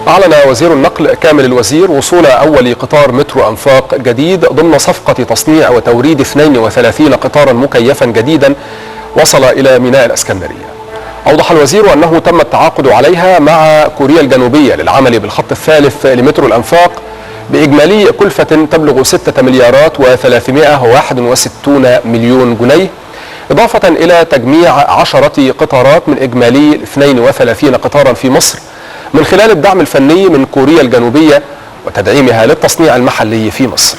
أعلن وزير النقل كامل الوزير وصول أول قطار مترو أنفاق جديد ضمن صفقة تصنيع وتوريد 32 قطارا مكيفا جديدا وصل إلى ميناء الإسكندرية. أوضح الوزير أنه تم التعاقد عليها مع كوريا الجنوبية للعمل بالخط الثالث لمترو الأنفاق بإجمالي كلفة تبلغ 6 مليارات و361 مليون جنيه، إضافة إلى تجميع 10 قطارات من إجمالي 32 قطارا في مصر من خلال الدعم الفني من كوريا الجنوبية وتدعيمها للتصنيع المحلي في مصر.